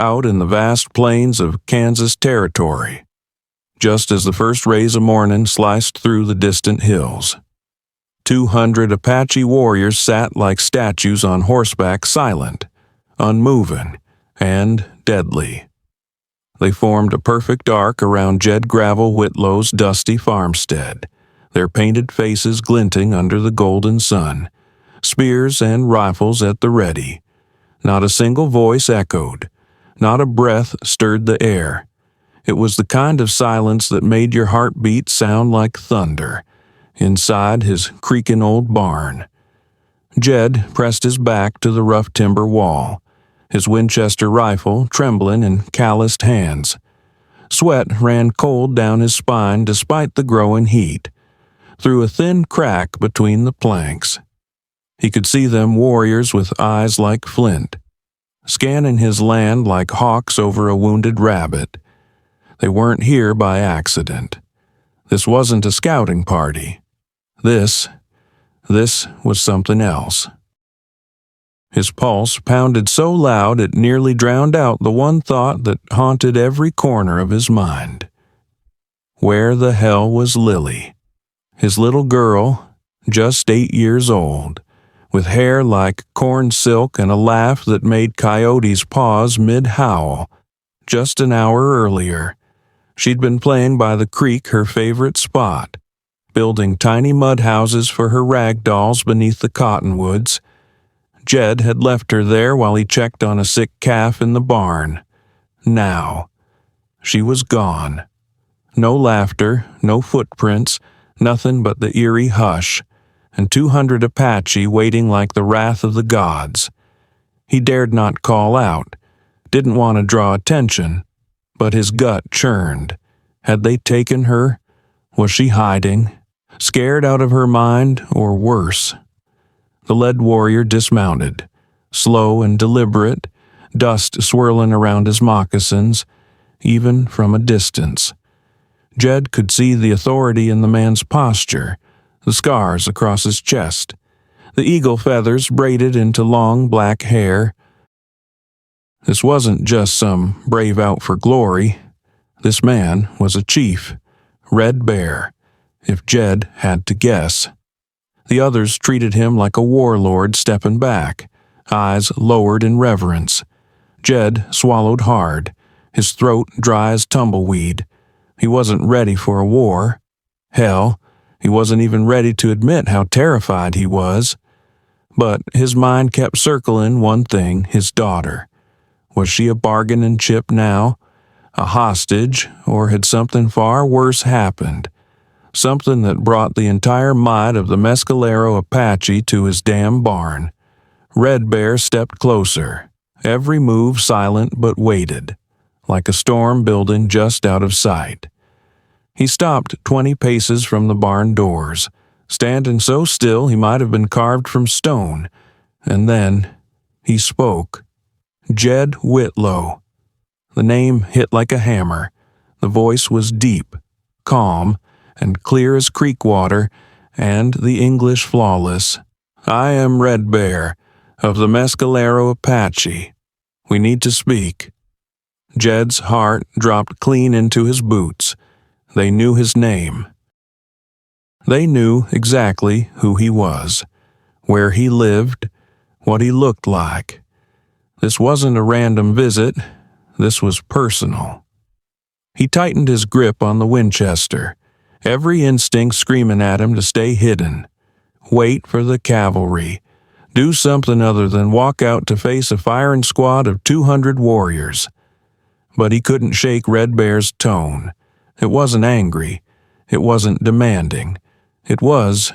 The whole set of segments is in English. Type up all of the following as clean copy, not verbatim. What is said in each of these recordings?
out in the vast plains of Kansas Territory, just as the first rays of morning sliced through the distant hills. 200 Apache warriors sat like statues on horseback, silent, unmoving, and deadly. They formed a perfect arc around Jed Gravel Whitlow's dusty farmstead, their painted faces glinting under the golden sun, spears and rifles at the ready. Not a single voice echoed, not a breath stirred the air. It was the kind of silence that made your heartbeat sound like thunder inside his creaking old barn. Jed pressed his back to the rough timber wall, his Winchester rifle trembling in calloused hands. Sweat ran cold down his spine despite the growing heat, through a thin crack between the planks. He could see them warriors with eyes like flint, scanning his land like hawks over a wounded rabbit. They weren't here by accident. This wasn't a scouting party. This was something else. His pulse pounded so loud it nearly drowned out the one thought that haunted every corner of his mind. Where the hell was Lily? His little girl, just 8 years old, with hair like corn silk and a laugh that made coyotes pause mid-howl. Just an hour earlier, she'd been playing by the creek, her favorite spot, building tiny mud houses for her rag dolls beneath the cottonwoods. Jed had left her there while he checked on a sick calf in the barn. Now, she was gone. No laughter, no footprints, nothing but the eerie hush, and 200 Apache waiting like the wrath of the gods. He dared not call out, didn't want to draw attention, but his gut churned. Had they taken her? Was she hiding? Scared out of her mind, or worse? The lead warrior dismounted, slow and deliberate, dust swirling around his moccasins, even from a distance. Jed could see the authority in the man's posture, the scars across his chest, the eagle feathers braided into long black hair. This wasn't just some brave out for glory. This man was a chief, Red Bear, if Jed had to guess. The others treated him like a warlord stepping back, eyes lowered in reverence. Jed swallowed hard, his throat dry as tumbleweed. He wasn't ready for a war. Hell, he wasn't even ready to admit how terrified he was. But his mind kept circling one thing, his daughter. Was she a bargaining chip now? A hostage, or had something far worse happened? Something that brought the entire might of the Mescalero Apache to his damn barn. Red Bear stepped closer, every move silent but weighted, like a storm building just out of sight. He stopped 20 paces from the barn doors, standing so still he might have been carved from stone, and then he spoke. Jed Whitlow. The name hit like a hammer. The voice was deep, calm, and clear as creek water, and the English flawless. I am Red Bear, of the Mescalero Apache. We need to speak. Jed's heart dropped clean into his boots. They knew his name. They knew exactly who he was, where he lived, what he looked like. This wasn't a random visit. This was personal. He tightened his grip on the Winchester, every instinct screaming at him to stay hidden. Wait for the cavalry. Do something other than walk out to face a firing squad of 200 warriors. But he couldn't shake Red Bear's tone. It wasn't angry. It wasn't demanding. It was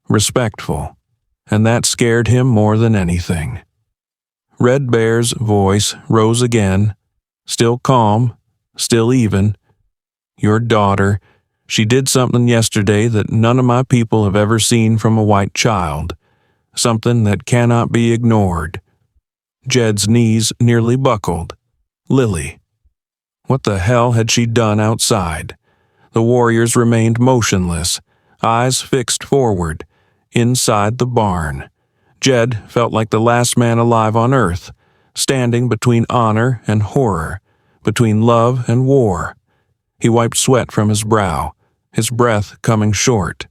respectful. And that scared him more than anything. Red Bear's voice rose again, still calm, still even. Your daughter, she did something yesterday that none of my people have ever seen from a white child, something that cannot be ignored. Jed's knees nearly buckled. Lily. What the hell had she done outside? The warriors remained motionless, eyes fixed forward, inside the barn. Jed felt like the last man alive on earth, standing between honor and horror, between love and war. He wiped sweat from his brow, his breath coming short.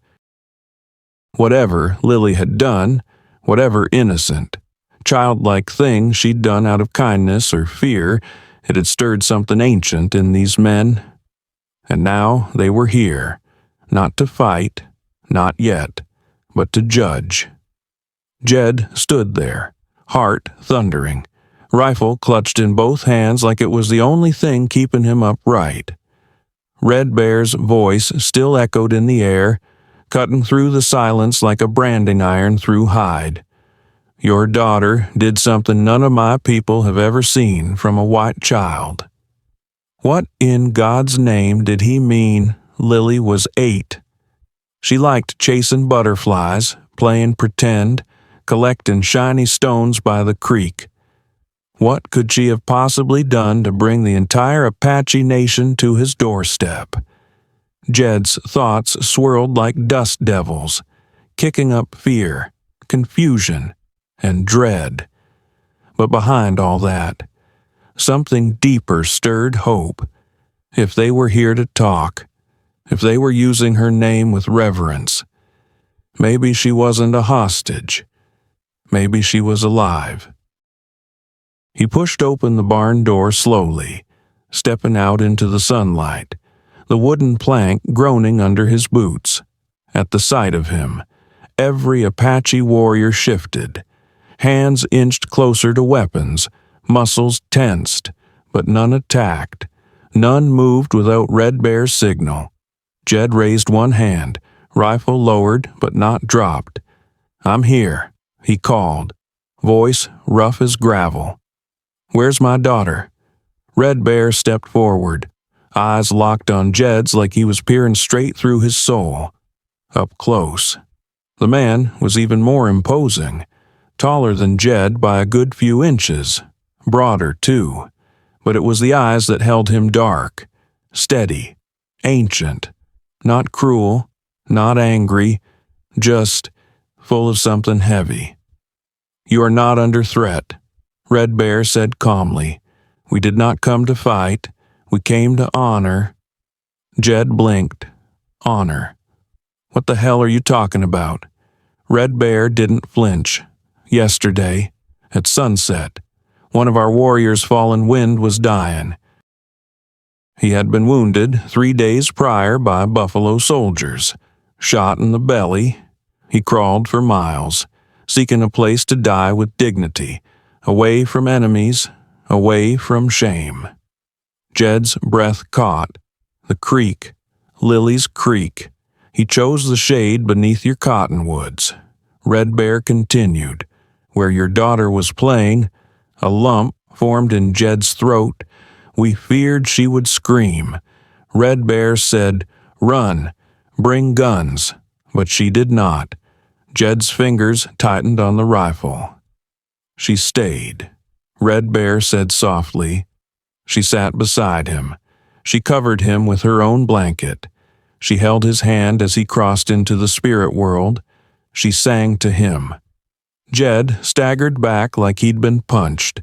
Whatever Lily had done, whatever innocent, childlike thing she'd done out of kindness or fear, it had stirred something ancient in these men. And now they were here, not to fight, not yet, but to judge. Jed stood there, heart thundering, rifle clutched in both hands like it was the only thing keeping him upright. Red Bear's voice still echoed in the air, cutting through the silence like a branding iron through hide. Your daughter did something none of my people have ever seen from a white child. What in God's name did he mean Lily was 8? She liked chasing butterflies, playing pretend, collecting shiny stones by the creek. What could she have possibly done to bring the entire Apache nation to his doorstep? Jed's thoughts swirled like dust devils, kicking up fear, confusion, and dread. But behind all that, something deeper stirred hope. If they were here to talk, if they were using her name with reverence, maybe she wasn't a hostage. Maybe she was alive. He pushed open the barn door slowly, stepping out into the sunlight, the wooden plank groaning under his boots. At the sight of him, every Apache warrior shifted. Hands inched closer to weapons, muscles tensed, but none attacked. None moved without Red Bear's signal. Jed raised one hand, rifle lowered but not dropped. "I'm here," he called, voice rough as gravel. "Where's my daughter?" Red Bear stepped forward, eyes locked on Jed's like he was peering straight through his soul. Up close. The man was even more imposing, taller than Jed by a good few inches, broader too, but it was the eyes that held him dark, steady, ancient, not cruel, not angry, just full of something heavy. "You are not under threat," Red Bear said calmly. "We did not come to fight. We came to honor." Jed blinked. Honor. What the hell are you talking about? Red Bear didn't flinch. Yesterday, at sunset, one of our warriors' fallen wind was dying. He had been wounded 3 days prior by buffalo soldiers. Shot in the belly, he crawled for miles, seeking a place to die with dignity, away from enemies, away from shame. Jed's breath caught. The creek, Lily's Creek. He chose the shade beneath your cottonwoods. Red Bear continued. Where your daughter was playing, a lump formed in Jed's throat. We feared she would scream. Red Bear said, "Run, bring guns," but she did not. Jed's fingers tightened on the rifle. She stayed. Red Bear said softly. She sat beside him. She covered him with her own blanket. She held his hand as he crossed into the spirit world. She sang to him. Jed staggered back like he'd been punched.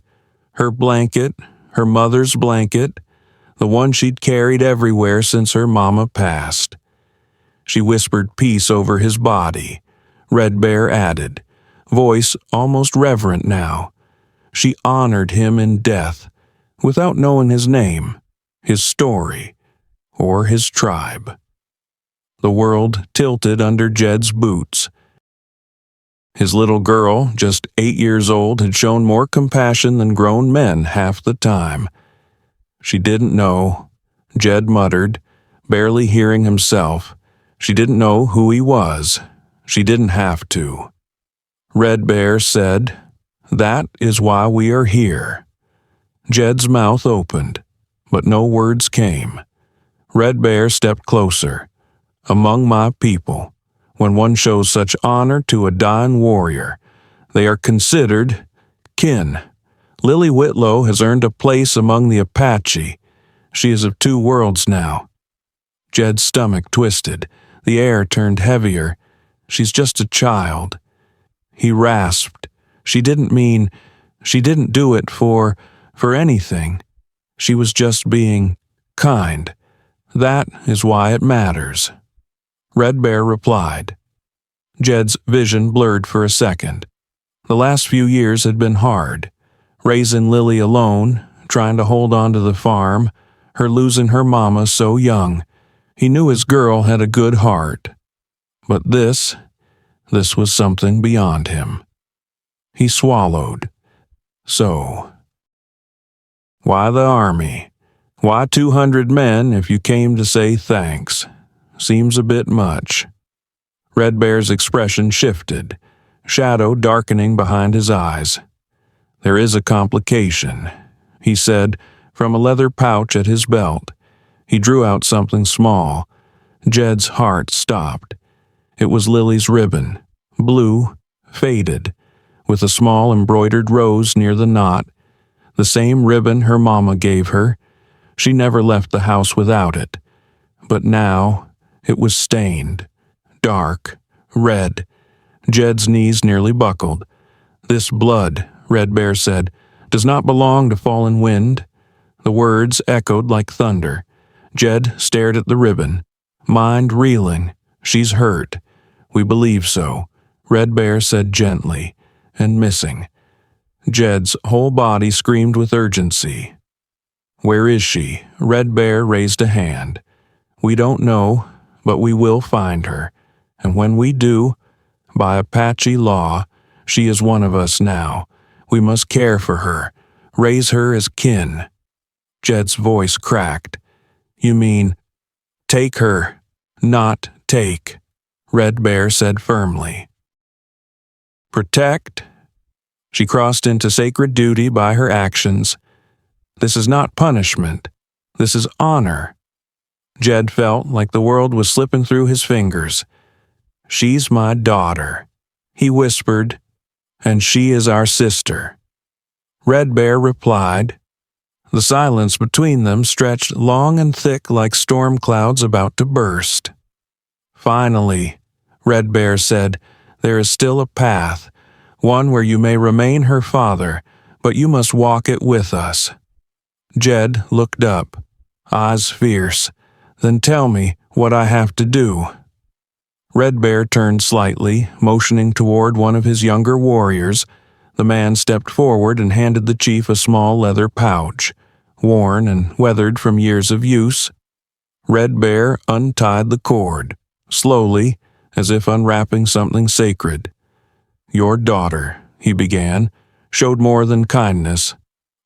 Her blanket, her mother's blanket, the one she'd carried everywhere since her mama passed. She whispered peace over his body. Red Bear added, voice almost reverent now. She honored him in death, without knowing his name, his story, or his tribe. The world tilted under Jed's boots. His little girl, just 8 years old, had shown more compassion than grown men half the time. She didn't know, Jed muttered, barely hearing himself. She didn't know who he was. She didn't have to. Red Bear said, "That is why we are here." Jed's mouth opened, but no words came. Red Bear stepped closer. "Among my people, when one shows such honor to a dying warrior, they are considered kin. Lily Whitlow has earned a place among the Apache. She is of 2 worlds now." Jed's stomach twisted. The air turned heavier. "She's just a child." He rasped. "She didn't mean She didn't do it for anything. She was just being kind. That is why it matters. Red Bear replied. Jed's vision blurred for a second. The last few years had been hard. Raising Lily alone, trying to hold on to the farm, her losing her mama so young. He knew his girl had a good heart. But this was something beyond him. He swallowed. So, why the army? Why 200 men if you came to say thanks? Seems a bit much. Red Bear's expression shifted, shadow darkening behind his eyes. There is a complication, he said, from a leather pouch at his belt. He drew out something small. Jed's heart stopped. It was Lily's ribbon, blue, faded, with a small embroidered rose near the knot, the same ribbon her mama gave her. She never left the house without it. But now it was stained, dark, red. Jed's knees nearly buckled. This blood, Red Bear said, does not belong to fallen wind. The words echoed like thunder. Jed stared at the ribbon, mind reeling. She's hurt. We believe so, Red Bear said gently, and missing. Jed's whole body screamed with urgency. Where is she? Red Bear raised a hand. We don't know, but we will find her. And when we do, by Apache law, she is one of us now. We must care for her, raise her as kin. Jed's voice cracked. You mean, take her, not take, Red Bear said firmly. Protect? She crossed into sacred duty by her actions. This is not punishment. This is honor. Jed felt like the world was slipping through his fingers. She's my daughter, he whispered, and she is our sister. Red Bear replied. The silence between them stretched long and thick like storm clouds about to burst. Finally, Red Bear said, there is still a path, one where you may remain her father, but you must walk it with us. Jed looked up, eyes fierce. Then tell me what I have to do. Red Bear turned slightly, motioning toward one of his younger warriors. The man stepped forward and handed the chief a small leather pouch, worn and weathered from years of use. Red Bear untied the cord, slowly, as if unwrapping something sacred. Your daughter, he began, showed more than kindness.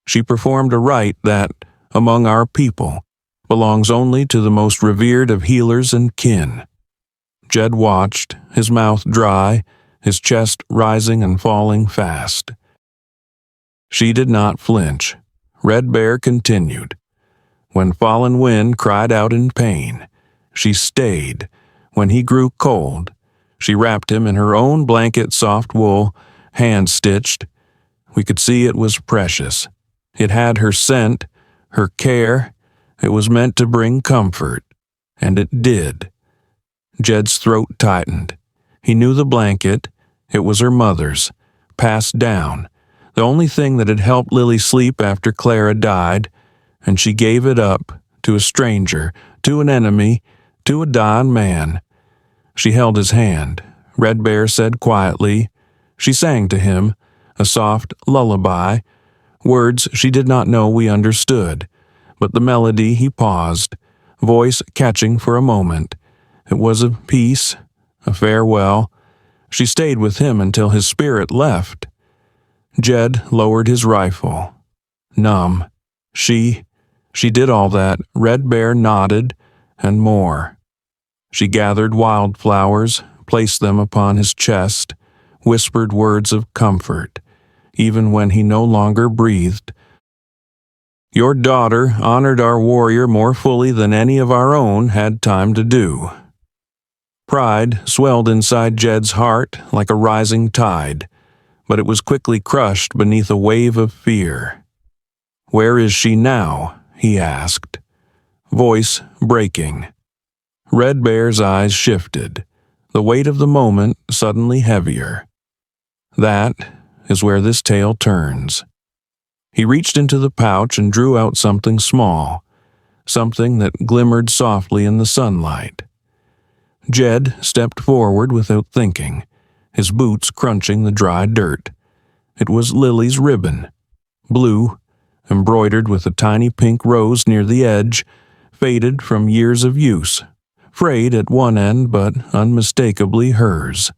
She performed a rite that, among our people, belongs only to the most revered of healers and kin. Jed watched, his mouth dry, his chest rising and falling fast. She did not flinch. Red Bear continued. When Fallen Wind cried out in pain, she stayed. When he grew cold, she wrapped him in her own blanket soft wool, hand-stitched. We could see it was precious. It had her scent, her care. It was meant to bring comfort, and it did. Jed's throat tightened. He knew the blanket. It was her mother's, passed down, the only thing that had helped Lily sleep after Clara died, and she gave it up to a stranger, to an enemy, to a dying man. She held his hand. Red Bear said quietly. She sang to him, a soft lullaby, words she did not know we understood. But the melody he paused, voice catching for a moment. It was a peace, a farewell. She stayed with him until his spirit left. Jed lowered his rifle. Numb. She did all that. Red Bear nodded, and more. She gathered wildflowers, placed them upon his chest, whispered words of comfort, even when he no longer breathed. Your daughter honored our warrior more fully than any of our own had time to do. Pride swelled inside Jed's heart like a rising tide, but it was quickly crushed beneath a wave of fear. Where is she now? He asked, voice breaking. Red Bear's eyes shifted, the weight of the moment suddenly heavier. That is where this tale turns. He reached into the pouch and drew out something small, something that glimmered softly in the sunlight. Jed stepped forward without thinking, his boots crunching the dry dirt. It was Lily's ribbon, blue, embroidered with a tiny pink rose near the edge, faded from years of use, frayed at one end but unmistakably hers.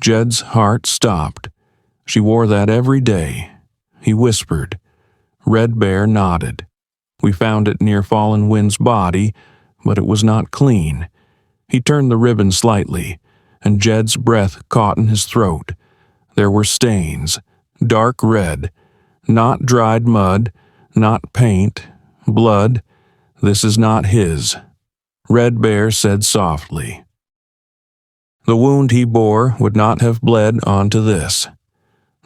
Jed's heart stopped. She wore that every day. He whispered. Red Bear nodded. We found it near Fallen Wind's body, but it was not clean. He turned the ribbon slightly, and Jed's breath caught in his throat. There were stains, dark red, not dried mud, not paint, blood. This is not his. Red Bear said softly. The wound he bore would not have bled onto this.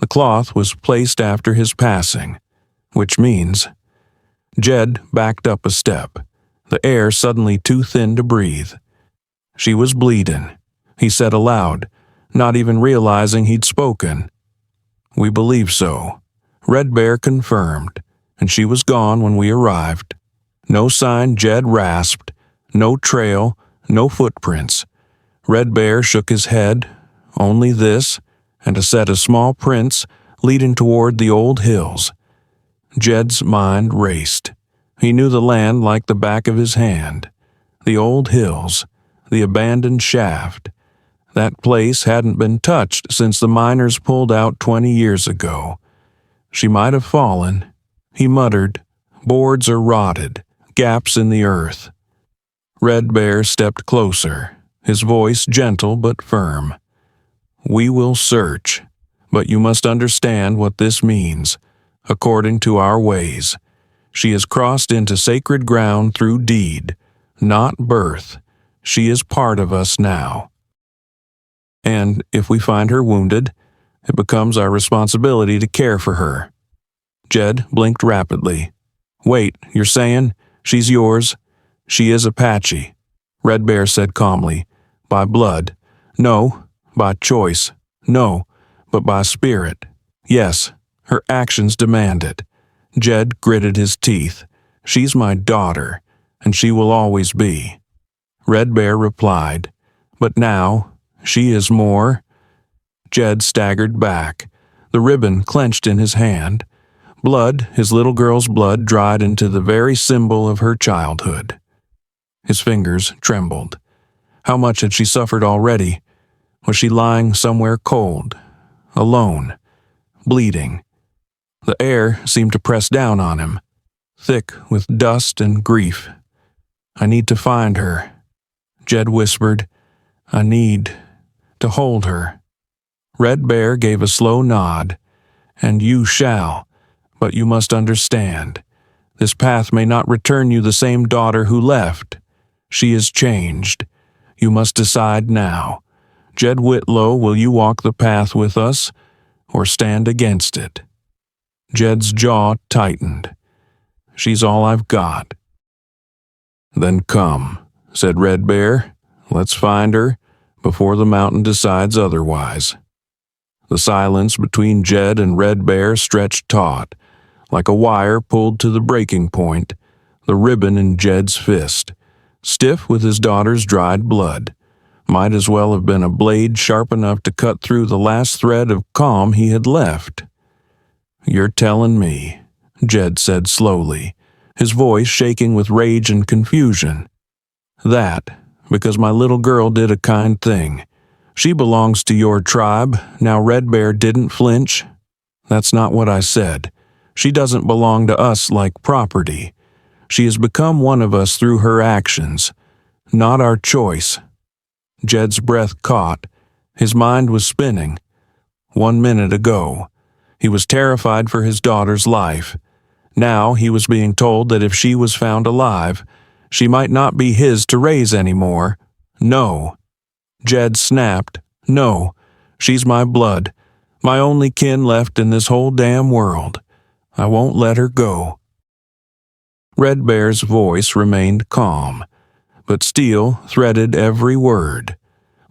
The cloth was placed after his passing, which means... Jed backed up a step, the air suddenly too thin to breathe. She was bleeding, he said aloud, not even realizing he'd spoken. We believe so. Red Bear confirmed, and she was gone when we arrived. No sign, Jed rasped. No trail, no footprints. Red Bear shook his head. Only this, and a set of small prints leading toward the old hills. Jed's mind raced. He knew the land like the back of his hand. The old hills, the abandoned shaft. That place hadn't been touched since the miners pulled out 20 years ago. She might have fallen, he muttered. Boards are rotted, gaps in the earth. Red Bear stepped closer, his voice gentle but firm. We will search, but you must understand what this means. According to our ways, she has crossed into sacred ground through deed, not birth. She is part of us now. And if we find her wounded, it becomes our responsibility to care for her. Jed blinked rapidly. Wait, you're saying she's yours? She is Apache, Red Bear said calmly. By blood. No. By choice. No. But by spirit. Yes. Her actions demand it. Jed gritted his teeth. She's my daughter, and she will always be. Red Bear replied. But now, she is more. Jed staggered back, the ribbon clenched in his hand. Blood, his little girl's blood, dried into the very symbol of her childhood. His fingers trembled. How much had she suffered already? Was she lying somewhere cold, alone, bleeding? The air seemed to press down on him, thick with dust and grief. I need to find her, Jed whispered. I need to hold her. Red Bear gave a slow nod. And you shall, but you must understand. This path may not return you the same daughter who left. She is changed. You must decide now. Jed Whitlow, will you walk the path with us, or stand against it? Jed's jaw tightened. She's all I've got. Then come, said Red Bear. Let's find her before the mountain decides otherwise. The silence between Jed and Red Bear stretched taut, like a wire pulled to the breaking point, the ribbon in Jed's fist, stiff with his daughter's dried blood. Might as well have been a blade sharp enough to cut through the last thread of calm he had left. You're telling me, Jed said slowly, his voice shaking with rage and confusion. That, because my little girl did a kind thing. She belongs to your tribe. Now Red Bear didn't flinch. That's not what I said. She doesn't belong to us like property. She has become one of us through her actions, not our choice. Jed's breath caught. His mind was spinning. 1 minute ago, he was terrified for his daughter's life. Now he was being told that if she was found alive, she might not be his to raise anymore. No. Jed snapped. No. She's my blood. My only kin left in this whole damn world. I won't let her go. Red Bear's voice remained calm, but steel threaded every word.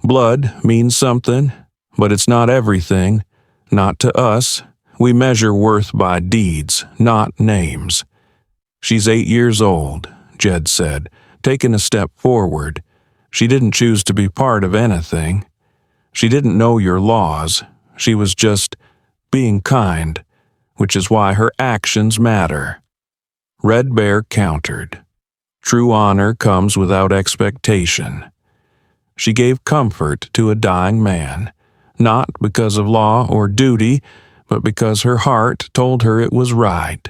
Blood means something, but it's not everything. Not to us. We measure worth by deeds, not names. She's 8 years old, Jed said, taking a step forward. She didn't choose to be part of anything. She didn't know your laws. She was just being kind, which is why her actions matter. Red Bear countered. True honor comes without expectation. She gave comfort to a dying man, not because of law or duty, but because her heart told her it was right.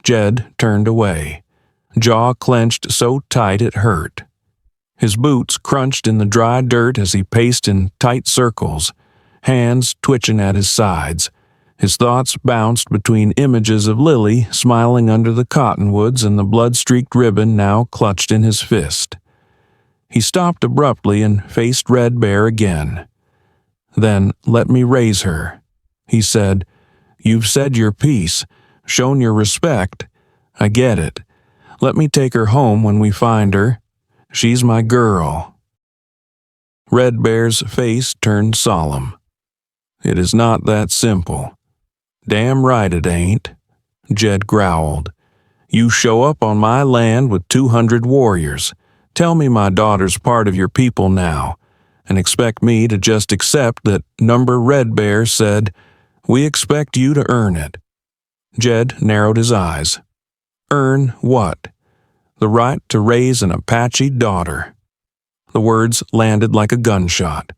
Jed turned away, jaw clenched so tight it hurt. His boots crunched in the dry dirt as he paced in tight circles, hands twitching at his sides. His thoughts bounced between images of Lily smiling under the cottonwoods and the blood-streaked ribbon now clutched in his fist. He stopped abruptly and faced Red Bear again. "Then let me raise her," he said. "You've said your piece, shown your respect. I get it. Let me take her home when we find her. She's my girl." Red Bear's face turned solemn. "It is not that simple." "Damn right it ain't," Jed growled. "You show up on my land with 200 warriors. Tell me my daughter's part of your people now, and expect me to just accept that Number Red Bear said, 'We expect you to earn it.'" Jed narrowed his eyes. "Earn what?" "The right to raise an Apache daughter." The words landed like a gunshot.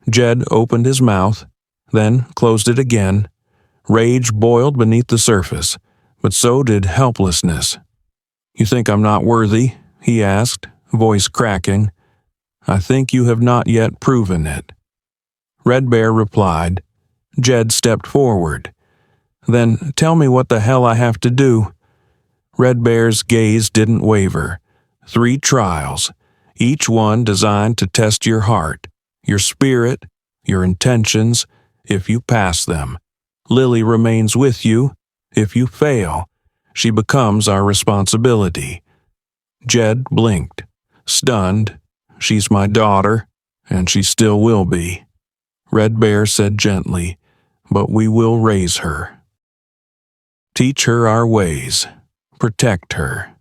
Jed opened his mouth, then closed it again. Rage boiled beneath the surface, but so did helplessness. "You think I'm not worthy?" he asked, voice cracking. "I think you have not yet proven it." Red Bear replied. Jed stepped forward. "Then tell me what the hell I have to do." Red Bear's gaze didn't waver. 3 trials, each one designed to test your heart, your spirit, your intentions. If you pass them, Lily remains with you. If you fail, she becomes our responsibility. Jed blinked, stunned. "She's my daughter, and she still will be." Red Bear said gently, "But we will raise her. Teach her our ways. Protect her."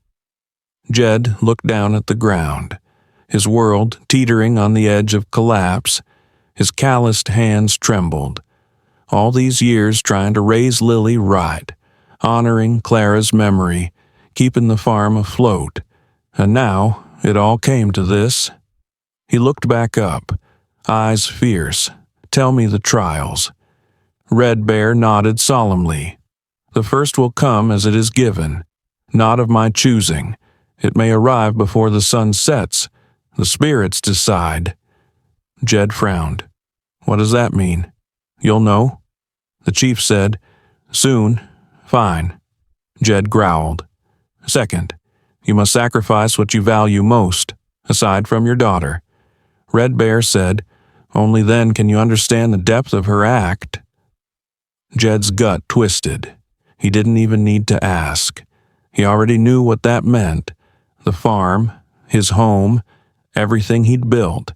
Jed looked down at the ground, his world teetering on the edge of collapse. His calloused hands trembled. All these years trying to raise Lily right, honoring Clara's memory, keeping the farm afloat, and now it all came to this. He looked back up, eyes fierce. "Tell me the trials." Red Bear nodded solemnly. "The first will come as it is given, not of my choosing. It may arrive before the sun sets. The spirits decide." Jed frowned. "What does that mean?" "You'll know." The chief said, "Soon." "Fine." Jed growled. "Second, you must sacrifice what you value most, aside from your daughter." Red Bear said, "Only then can you understand the depth of her act." Jed's gut twisted. He didn't even need to ask. He already knew what that meant. The farm, his home, everything he'd built.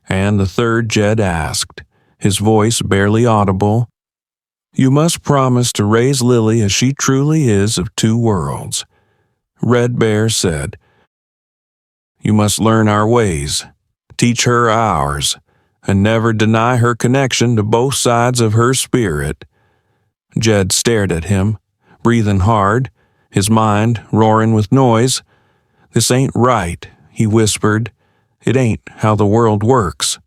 And the third Jed asked, his voice barely audible, "You must promise to raise Lily as she truly is of 2 worlds." Red Bear said, "You must learn our ways, teach her ours, and never deny her connection to both sides of her spirit." Jed stared at him, breathing hard, his mind roaring with noise. "This ain't right," he whispered. "It ain't how the world works."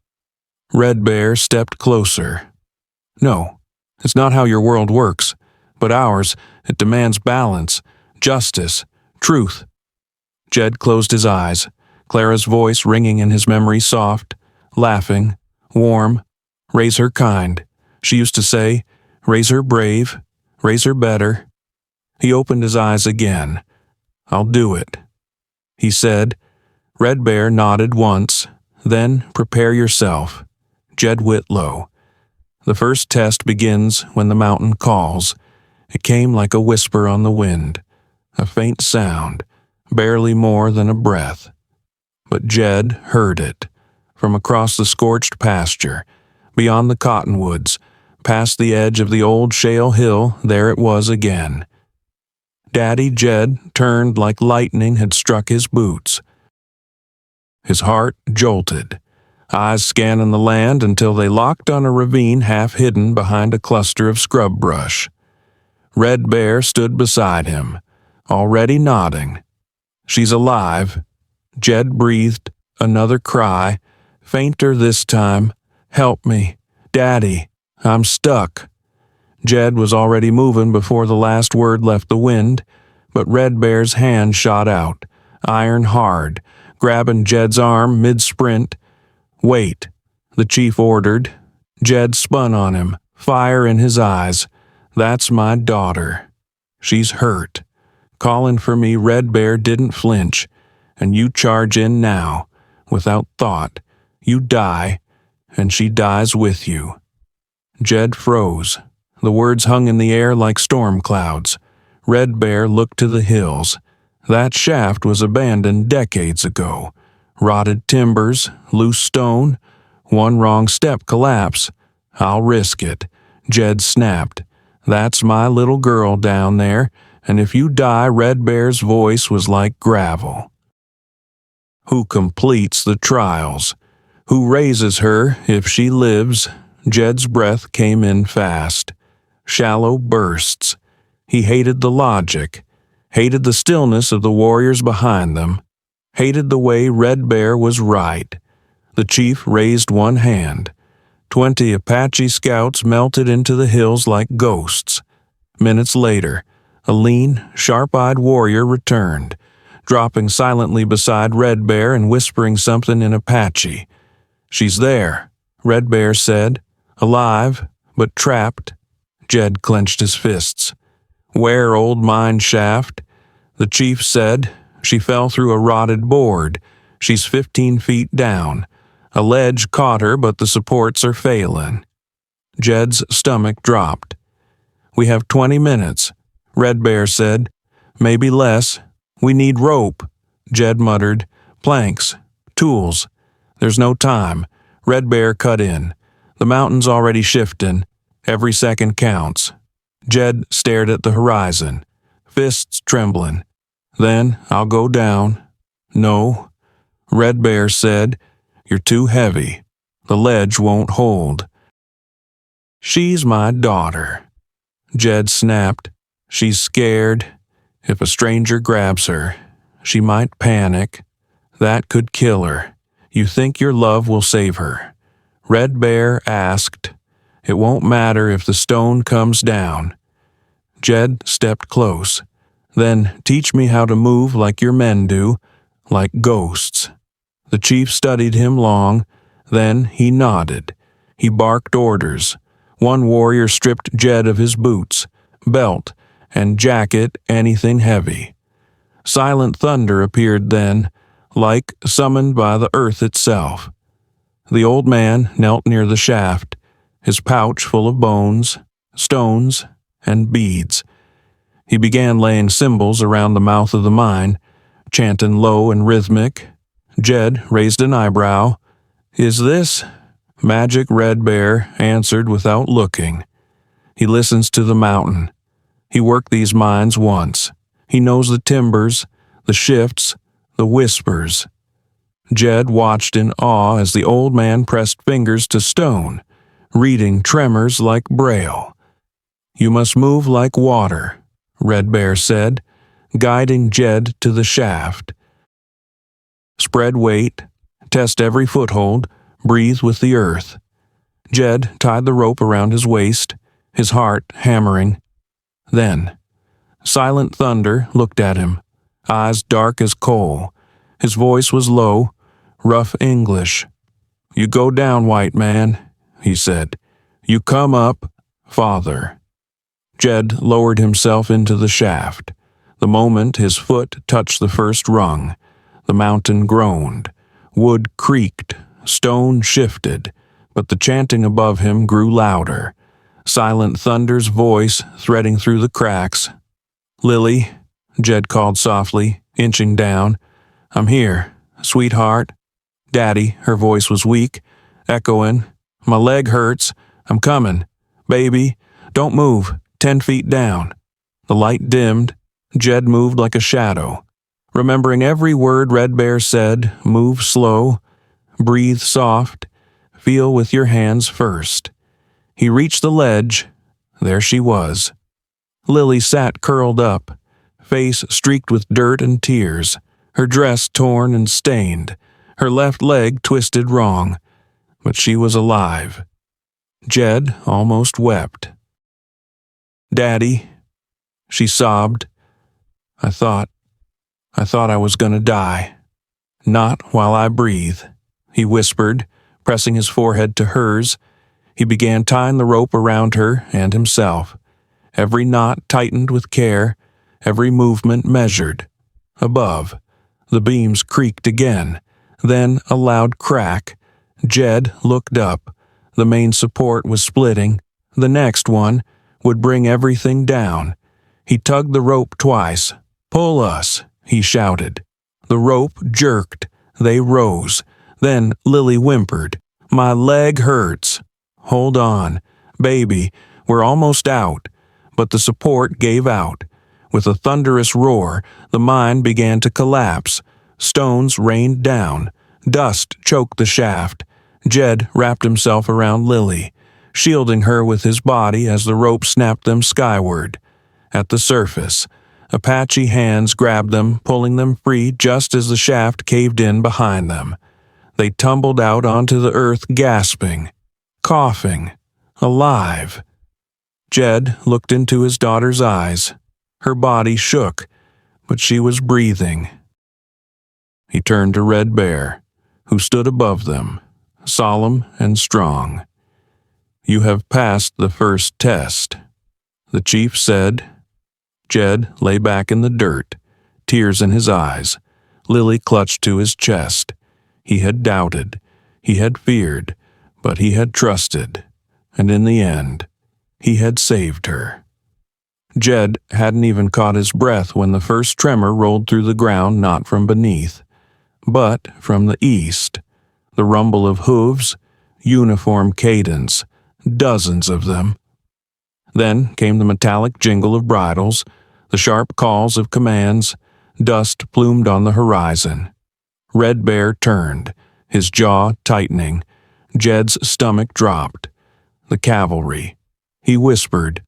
Red Bear stepped closer. "No, it's not how your world works, but ours. It demands balance, justice, truth." Jed closed his eyes, Clara's voice ringing in his memory soft, laughing, warm. "Raise her kind," she used to say. "Raise her brave, raise her better." He opened his eyes again. "I'll do it," he said. Red Bear nodded once, then "Prepare yourself." Jed Whitlow. The first test begins when the mountain calls. It came like a whisper on the wind, a faint sound, barely more than a breath. But Jed heard it, from across the scorched pasture, beyond the cottonwoods, Past the edge of the old shale hill, there it was again. Daddy Jed turned like lightning had struck his boots. His heart jolted, eyes scanning the land until they locked on a ravine half hidden behind a cluster of scrub brush. Red Bear stood beside him, already nodding. "She's alive." Jed breathed another cry, fainter this time. "Help me, Daddy, I'm stuck." Jed was already moving before the last word left the wind, but Red Bear's hand shot out, iron hard, grabbing Jed's arm mid-sprint. "Wait," the chief ordered. Jed spun on him, fire in his eyes. "That's my daughter. She's hurt. Calling for me." Red Bear didn't flinch. "And you charge in now, without thought. You die, and she dies with you." Jed froze. The words hung in the air like storm clouds. Red Bear looked to the hills. That shaft was abandoned decades ago. Rotted timbers, loose stone, one wrong step collapse. "I'll risk it," Jed snapped. "That's my little girl down there, and if you die," Red Bear's voice was like gravel. "Who completes the trials? Who raises her if she lives?" Jed's breath came in fast. Shallow bursts. He hated the logic, hated the stillness of the warriors behind them, hated the way Red Bear was right. The chief raised one hand. 20 Apache scouts melted into the hills like ghosts. Minutes later, a lean, sharp-eyed warrior returned, dropping silently beside Red Bear and whispering something in Apache. "She's there," Red Bear said. "Alive, but trapped." Jed clenched his fists. "Where, old mine shaft?" The chief said. "She fell through a rotted board. She's 15 feet down. A ledge caught her, but the supports are failing." Jed's stomach dropped. "We have 20 minutes," Red Bear said. "Maybe less. We need rope," Jed muttered. "Planks. Tools. There's no time." Red Bear cut in. "The mountain's already shifting. Every second counts." Jed stared at the horizon, fists trembling. "Then I'll go down." "No," Red Bear said. "You're too heavy. The ledge won't hold." "She's my daughter," Jed snapped. "She's scared. If a stranger grabs her, she might panic. That could kill her. You think your love will save her?" Red Bear asked. "It won't matter if the stone comes down." Jed stepped close. "Then teach me how to move like your men do, like ghosts." The chief studied him long. Then he nodded. He barked orders. One warrior stripped Jed of his boots, belt, and jacket, anything heavy. Silent thunder appeared then, like summoned by the earth itself. The old man knelt near the shaft, his pouch full of bones, stones, and beads. He began laying symbols around the mouth of the mine, chanting low and rhythmic. Jed raised an eyebrow. "Is this?" Magic Red Bear answered without looking. "He listens to the mountain. He worked these mines once. He knows the timbers, the shifts, the whispers." Jed watched in awe as the old man pressed fingers to stone, reading tremors like braille. "You must move like water," Red Bear said, guiding Jed to the shaft. "Spread weight, test every foothold, breathe with the earth." Jed tied the rope around his waist, his heart hammering. Then, Silent Thunder looked at him, eyes dark as coal. His voice was low, rough English. "You go down, white man," he said. "You come up, father." Jed lowered himself into the shaft. The moment his foot touched the first rung, the mountain groaned. Wood creaked, stone shifted, but the chanting above him grew louder. Silent Thunder's voice threading through the cracks. "Lily," Jed called softly, inching down. "I'm here, sweetheart." "Daddy," her voice was weak, echoing. "My leg hurts. I'm coming. Baby, don't move, 10 feet down. The light dimmed. Jed moved like a shadow. Remembering every word Red Bear said, move slow, breathe soft, feel with your hands first. He reached the ledge. There she was. Lily sat curled up, face streaked with dirt and tears, her dress torn and stained, her left leg twisted wrong. But she was alive. Jed almost wept. Daddy, she sobbed. I thought I was gonna die. Not while I breathe, he whispered, pressing his forehead to hers. He began tying the rope around her and himself. Every knot tightened with care, every movement measured. Above, the beams creaked again, then a loud crack. Jed looked up. The main support was splitting. The next one would bring everything down. He tugged the rope twice. Pull us, he shouted. The rope jerked. They rose. Then Lily whimpered. My leg hurts. Hold on. Baby, we're almost out. But the support gave out. With a thunderous roar, the mine began to collapse. Stones rained down. Dust choked the shaft. Jed wrapped himself around Lily, shielding her with his body as the rope snapped them skyward. At the surface, Apache hands grabbed them, pulling them free just as the shaft caved in behind them. They tumbled out onto the earth gasping, coughing, alive. Jed looked into his daughter's eyes. Her body shook, but she was breathing. He turned to Red Bear, who stood above them, solemn and strong. You have passed the first test, the chief said. Jed lay back in the dirt, tears in his eyes. Lily clutched to his chest. He had doubted, he had feared, but he had trusted, and in the end, he had saved her. Jed hadn't even caught his breath when the first tremor rolled through the ground, not from beneath, but from the east. The rumble of hooves, uniform cadence, dozens of them. Then came the metallic jingle of bridles, the sharp calls of commands. Dust plumed on the horizon. Red Bear turned, his jaw tightening. Jed's stomach dropped. The cavalry. He whispered.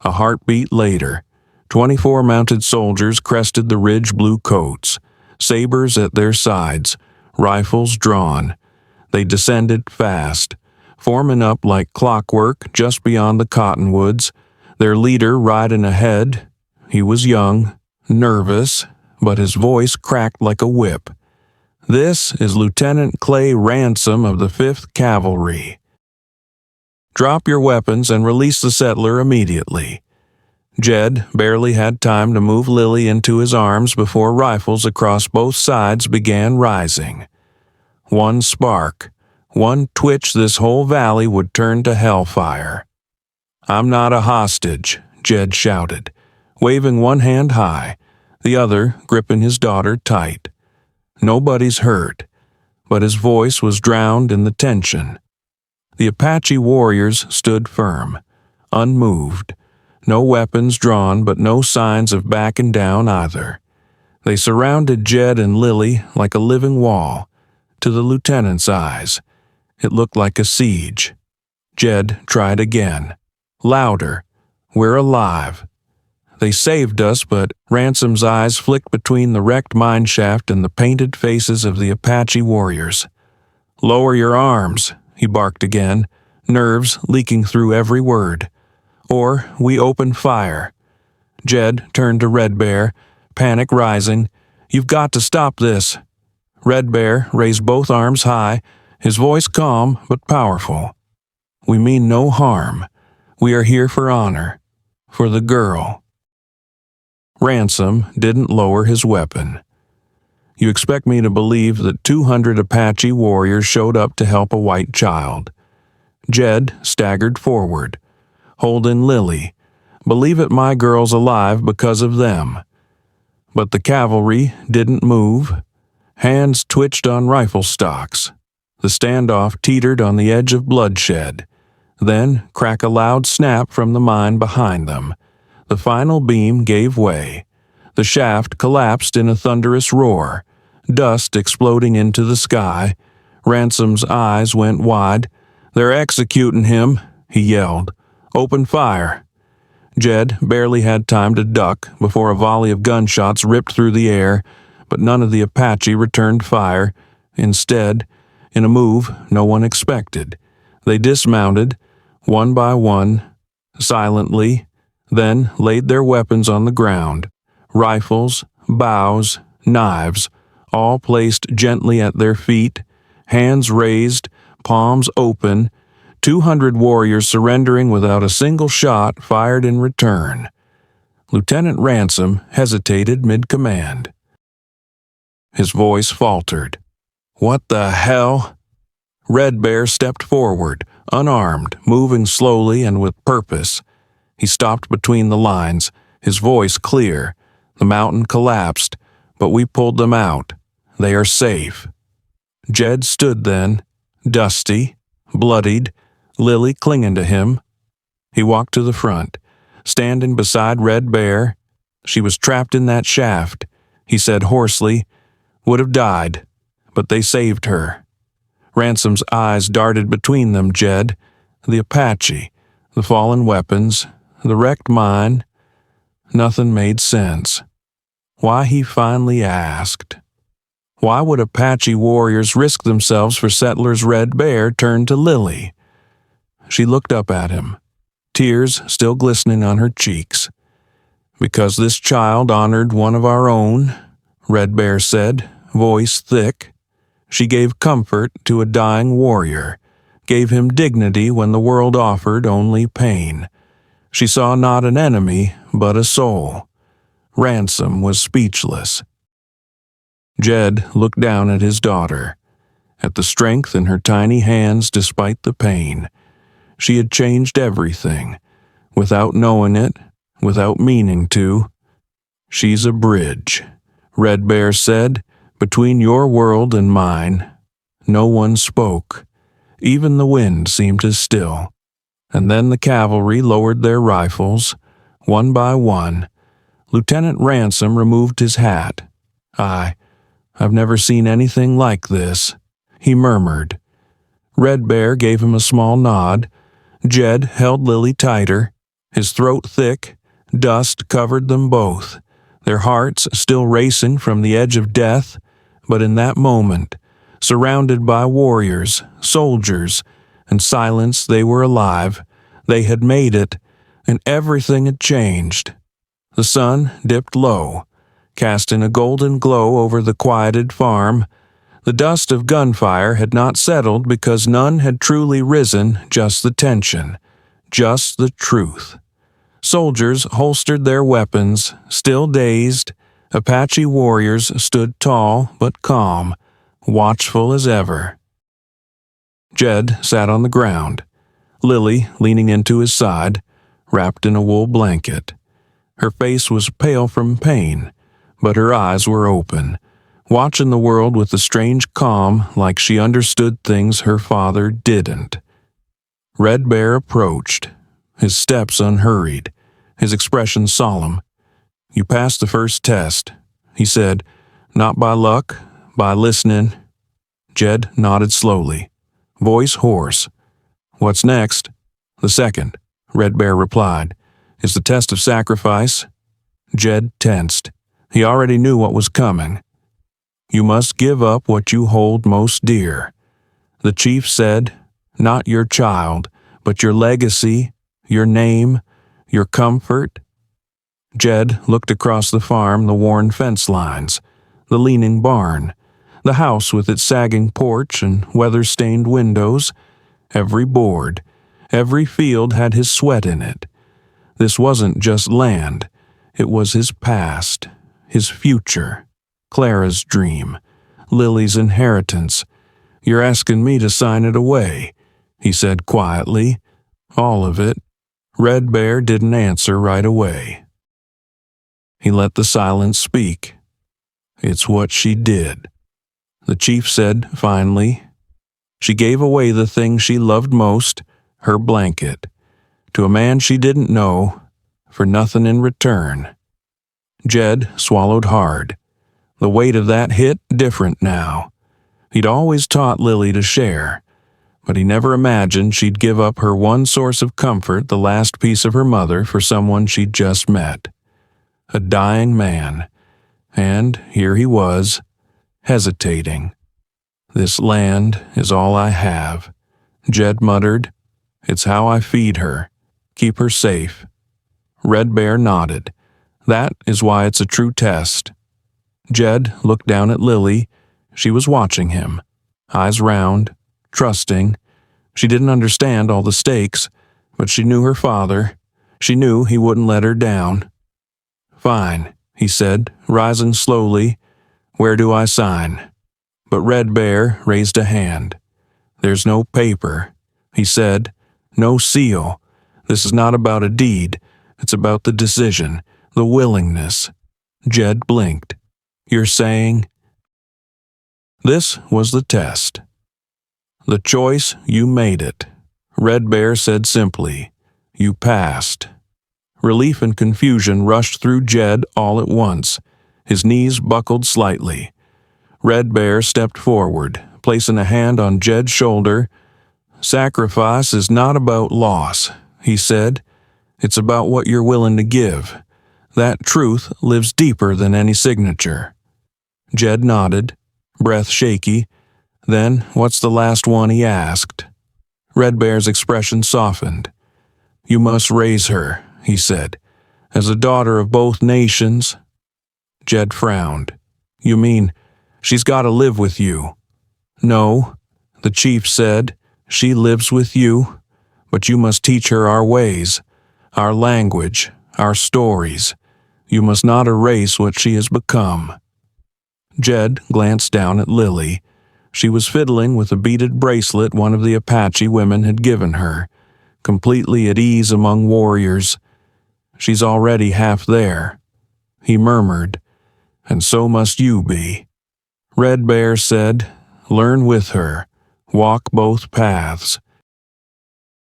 A heartbeat later, 24 mounted soldiers crested the ridge-blue coats, sabers at their sides, rifles drawn. They descended fast, forming up like clockwork just beyond the cottonwoods, their leader riding ahead. He was young, nervous, but his voice cracked like a whip. This is Lieutenant Clay Ransom of the 5th Cavalry. Drop your weapons and release the settler immediately. Jed barely had time to move Lily into his arms before rifles across both sides began rising. One spark, one twitch, this whole valley would turn to hellfire. I'm not a hostage, Jed shouted, waving one hand high, the other gripping his daughter tight. Nobody's hurt, but his voice was drowned in the tension. The Apache warriors stood firm, unmoved, no weapons drawn but no signs of backing down either. They surrounded Jed and Lily like a living wall. To the lieutenant's eyes, it looked like a siege. Jed tried again. Louder. We're alive. They saved us, but Ransom's eyes flicked between the wrecked mine shaft and the painted faces of the Apache warriors. Lower your arms, he barked again, nerves leaking through every word. Or we open fire. Jed turned to Red Bear, panic rising. You've got to stop this. Red Bear raised both arms high, his voice calm but powerful. We mean no harm. We are here for honor, for the girl. Ransom didn't lower his weapon. You expect me to believe that 200 Apache warriors showed up to help a white child. Jed staggered forward, holding Lily. Believe it, my girl's alive because of them. But the cavalry didn't move. Hands twitched on rifle stocks. The standoff teetered on the edge of bloodshed. Then crack a loud snap from the mine behind them. The final beam gave way. The shaft collapsed in a thunderous roar, dust exploding into the sky. Ransom's eyes went wide. "They're executing him," he yelled. "Open fire." Jed barely had time to duck before a volley of gunshots ripped through the air, but none of the Apache returned fire. Instead, in a move no one expected, they dismounted, one by one, silently, then laid their weapons on the ground. Rifles, bows, knives, all placed gently at their feet, hands raised, palms open, 200 warriors surrendering without a single shot fired in return. Lieutenant Ransom hesitated mid-command. His voice faltered. "What the hell?" Red Bear stepped forward, unarmed, moving slowly and with purpose. He stopped between the lines, his voice clear. "The mountain collapsed, but we pulled them out. They are safe." Jed stood then, dusty, bloodied, Lily clinging to him. He walked to the front, standing beside Red Bear. "She was trapped in that shaft," he said hoarsely. "Would have died, but they saved her." Ransom's eyes darted between them, Jed. The Apache, the fallen weapons, the wrecked mine. Nothing made sense. Why, he finally asked. Why would Apache warriors risk themselves for settlers Red Bear turned to Lily? She looked up at him, tears still glistening on her cheeks. "Because this child honored one of our own," Red Bear said, voice thick. "She gave comfort to a dying warrior, gave him dignity when the world offered only pain. She saw not an enemy, but a soul." Ransom was speechless. Jed looked down at his daughter, at the strength in her tiny hands despite the pain. She had changed everything, without knowing it, without meaning to. "She's a bridge," Red Bear said, "between your world and mine." No one spoke. Even the wind seemed to still. And then the cavalry lowered their rifles, one by one. Lieutenant Ransom removed his hat. I've never seen anything like this," he murmured. Red Bear gave him a small nod. Jed held Lily tighter, his throat thick. Dust covered them both, their hearts still racing from the edge of death. But in that moment, surrounded by warriors, soldiers, and silence, they were alive. They had made it, and everything had changed. The sun dipped low, casting a golden glow over the quieted farm. The dust of gunfire had not settled because none had truly risen, just the tension, just the truth. Soldiers holstered their weapons, still dazed. Apache warriors stood tall but calm, watchful as ever. Jed sat on the ground, Lily leaning into his side, wrapped in a wool blanket. Her face was pale from pain, but her eyes were open, watching the world with a strange calm, like she understood things her father didn't. Red Bear approached, his steps unhurried, his expression solemn. "You passed the first test," he said, "not by luck, by listening." Jed nodded slowly, voice hoarse. "What's next?" "The second," Red Bear replied, "is the test of sacrifice." Jed tensed. He already knew what was coming. "You must give up what you hold most dear." The chief said, "Not your child, but your legacy, your name, your comfort." Jed looked across the farm, the worn fence lines, the leaning barn, the house with its sagging porch and weather-stained windows. Every board, every field had his sweat in it. This wasn't just land. It was his past, his future, Clara's dream, Lily's inheritance. "You're asking me to sign it away," he said quietly. "All of it." Red Bear didn't answer right away. He let the silence speak. "It's what she did," the chief said finally. "She gave away the thing she loved most, her blanket, to a man she didn't know, for nothing in return. Jed swallowed hard. The weight of that hit different now. He'd always taught Lily to share, but he never imagined she'd give up her one source of comfort, the last piece of her mother, for someone she'd just met. A dying man. And here he was, hesitating. "This land is all I have," Jed muttered. "It's how I feed her, keep her safe." Red Bear nodded. "That is why it's a true test." Jed looked down at Lily. She was watching him, eyes round, trusting. She didn't understand all the stakes, but she knew her father. She knew he wouldn't let her down. "Fine," he said, rising slowly. "Where do I sign?" But Red Bear raised a hand. "There's no paper," he said. "No seal. This is not about a deed. It's about the decision, the willingness." Jed blinked. "You're saying?" This was the test. "The choice, you made it," Red Bear said simply. "You passed." Relief and confusion rushed through Jed all at once. His knees buckled slightly. Red Bear stepped forward, placing a hand on Jed's shoulder. "Sacrifice is not about loss," he said. "It's about what you're willing to give. That truth lives deeper than any signature." Jed nodded, breath shaky. "Then what's the last one?" he asked. Red Bear's expression softened. "You must raise her," he said, "as a daughter of both nations." Jed frowned. "You mean she's got to live with you?" "No," the chief said. "She lives with you, but you must teach her our ways, our language, our stories. You must not erase what she has become." Jed glanced down at Lily. She was fiddling with a beaded bracelet one of the Apache women had given her, completely at ease among warriors. "She's already half there," he murmured, "and so must you be." Red Bear said, "Learn with her. Walk both paths.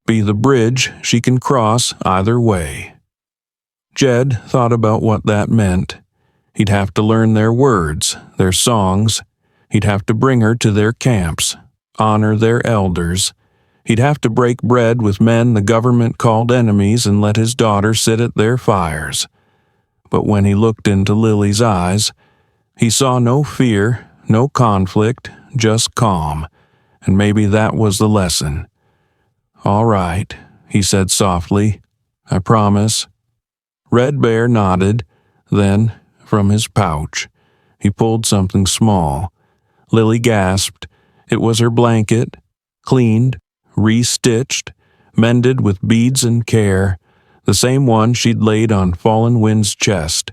Be the bridge she can cross either way." Jed thought about what that meant. He'd have to learn their words, their songs. He'd have to bring her to their camps, honor their elders. He'd have to break bread with men the government called enemies and let his daughter sit at their fires. But when he looked into Lily's eyes, he saw no fear, no conflict, just calm, and maybe that was the lesson. "All right," he said softly. "I promise." Red Bear nodded. Then, from his pouch, he pulled something small. Lily gasped. It was her blanket, cleaned, re-stitched, mended with beads and care, the same one she'd laid on Fallen Wind's chest.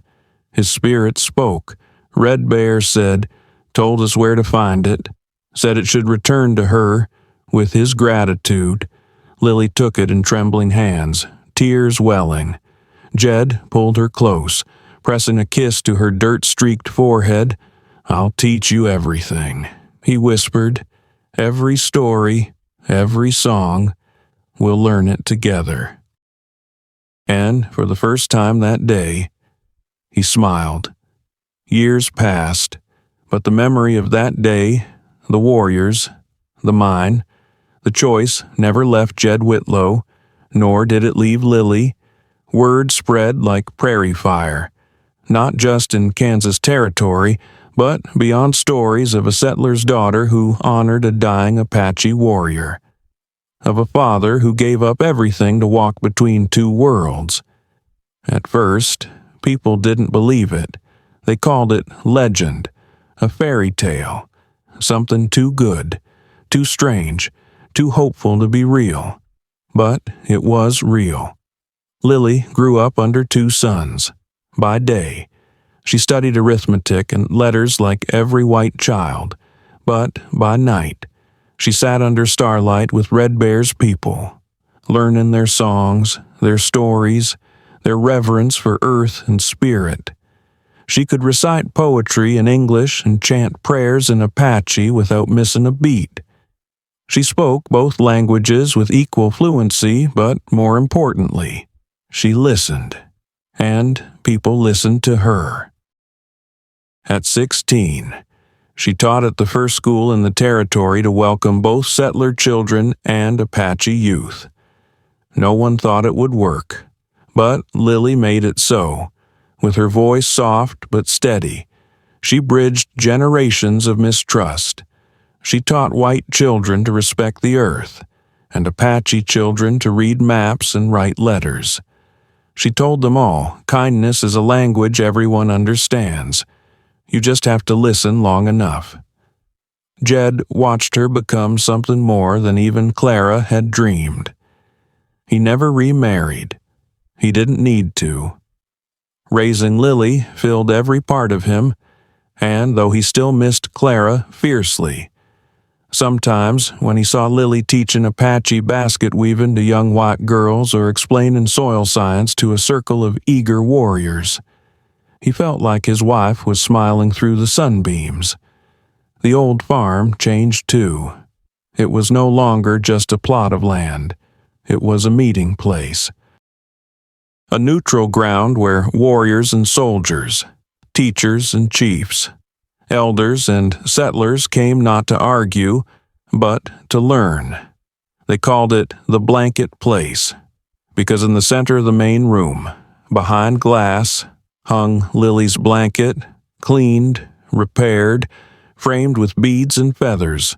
His spirit spoke. Red Bear said, told us where to find it, said it should return to her, with his gratitude. Lily took it in trembling hands, tears welling. Jed pulled her close, pressing a kiss to her dirt-streaked forehead. "I'll teach you everything," he whispered. "Every story, every song. We'll learn it together." And for the first time that day, he smiled. Years passed, but the memory of that day, the warriors, the mine, the choice never left Jed Whitlow, nor did it leave Lily. Word spread like prairie fire, not just in Kansas territory, but beyond stories of a settler's daughter who honored a dying Apache warrior, of a father who gave up everything to walk between two worlds. At first, people didn't believe it. They called it legend, a fairy tale, something too good, too strange, too hopeful to be real. But it was real. Lily grew up under two suns. By day, she studied arithmetic and letters like every white child, but by night, she sat under starlight with Red Bear's people, learning their songs, their stories, their reverence for earth and spirit. She could recite poetry in English and chant prayers in Apache without missing a beat. She spoke both languages with equal fluency, but more importantly, she listened, and people listened to her. At 16, she taught at the first school in the territory to welcome both settler children and Apache youth. No one thought it would work, but Lily made it so. With her voice soft but steady, she bridged generations of mistrust. She taught white children to respect the earth, and Apache children to read maps and write letters. She told them all, kindness is a language everyone understands. You just have to listen long enough. Jed watched her become something more than even Clara had dreamed. He never remarried. He didn't need to. Raising Lily filled every part of him, and though he still missed Clara fiercely, sometimes when he saw Lily teaching Apache basket weaving to young white girls or explaining soil science to a circle of eager warriors, he felt like his wife was smiling through the sunbeams. The old farm changed too. It was no longer just a plot of land. It was a meeting place. A neutral ground where warriors and soldiers, teachers and chiefs, elders and settlers came not to argue, but to learn. They called it the blanket place, because in the center of the main room, behind glass, hung Lily's blanket, cleaned, repaired, framed with beads and feathers,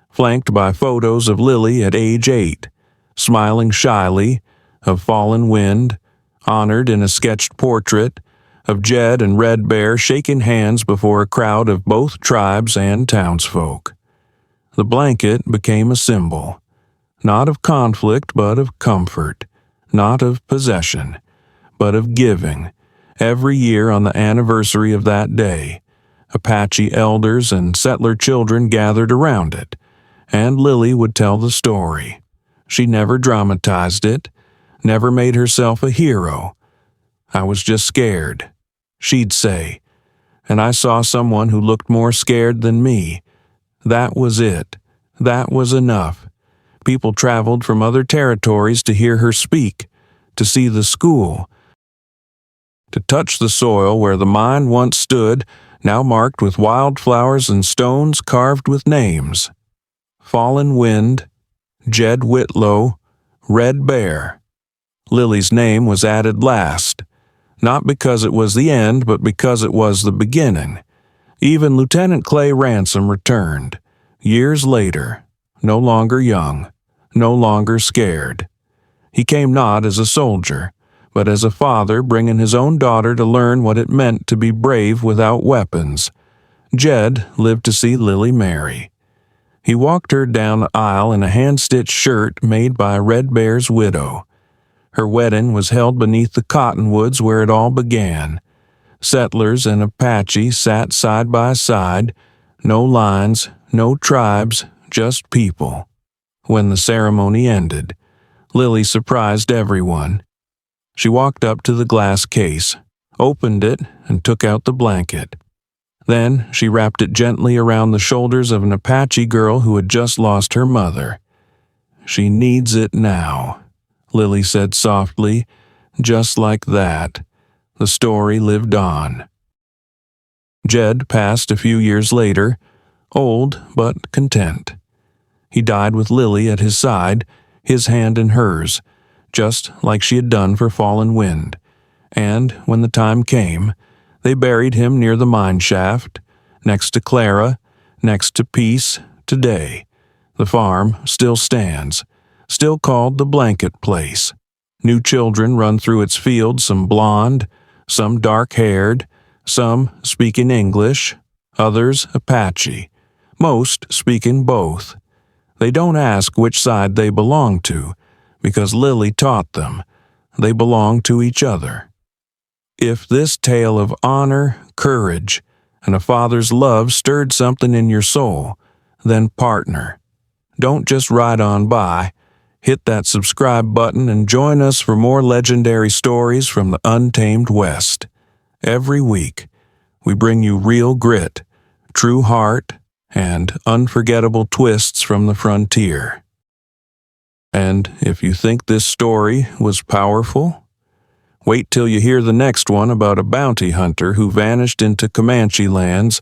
flanked by photos of Lily at age 8, smiling shyly, of fallen wind, honored in a sketched portrait, of Jed and Red Bear shaking hands before a crowd of both tribes and townsfolk. The blanket became a symbol, not of conflict but of comfort, not of possession, but of giving. Every year on the anniversary of that day, Apache elders and settler children gathered around it, and Lily would tell the story. She never dramatized it, never made herself a hero. I was just scared, she'd say, and I saw someone who looked more scared than me. That was it. That was enough. People traveled from other territories to hear her speak, to see the school, to touch the soil where the mine once stood, now marked with wildflowers and stones carved with names. Fallen Wind, Jed Whitlow, Red Bear. Lily's name was added last, not because it was the end, but because it was the beginning. Even Lieutenant Clay Ransom returned, years later, no longer young, no longer scared. He came not as a soldier, but as a father bringing his own daughter to learn what it meant to be brave without weapons. Jed lived to see Lily marry. He walked her down the aisle in a hand-stitched shirt made by Red Bear's widow. Her wedding was held beneath the cottonwoods where it all began. Settlers and Apache sat side by side, no lines, no tribes, just people. When the ceremony ended, Lily surprised everyone. She walked up to the glass case, opened it, and took out the blanket. Then she wrapped it gently around the shoulders of an Apache girl who had just lost her mother. "She needs it now," Lily said softly. Just like that, the story lived on. Jed passed a few years later, old but content. He died with Lily at his side, his hand in hers, just like she had done for Fallen Wind. And when the time came, they buried him near the mine shaft, next to Clara, next to Peace. Today, the farm still stands, still called the Blanket Place. New children run through its fields, some blonde, some dark-haired, some speaking English, others Apache, most speaking both. They don't ask which side they belong to, because Lily taught them. They belong to each other. If this tale of honor, courage, and a father's love stirred something in your soul, then partner. Don't just ride on by. Hit that subscribe button and join us for more legendary stories from the untamed West. Every week, we bring you real grit, true heart, and unforgettable twists from the frontier. And if you think this story was powerful, wait till you hear the next one about a bounty hunter who vanished into Comanche lands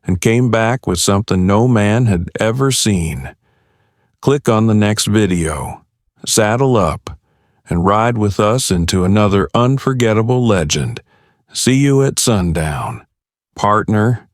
and came back with something no man had ever seen. Click on the next video, saddle up, and ride with us into another unforgettable legend. See you at sundown. Partner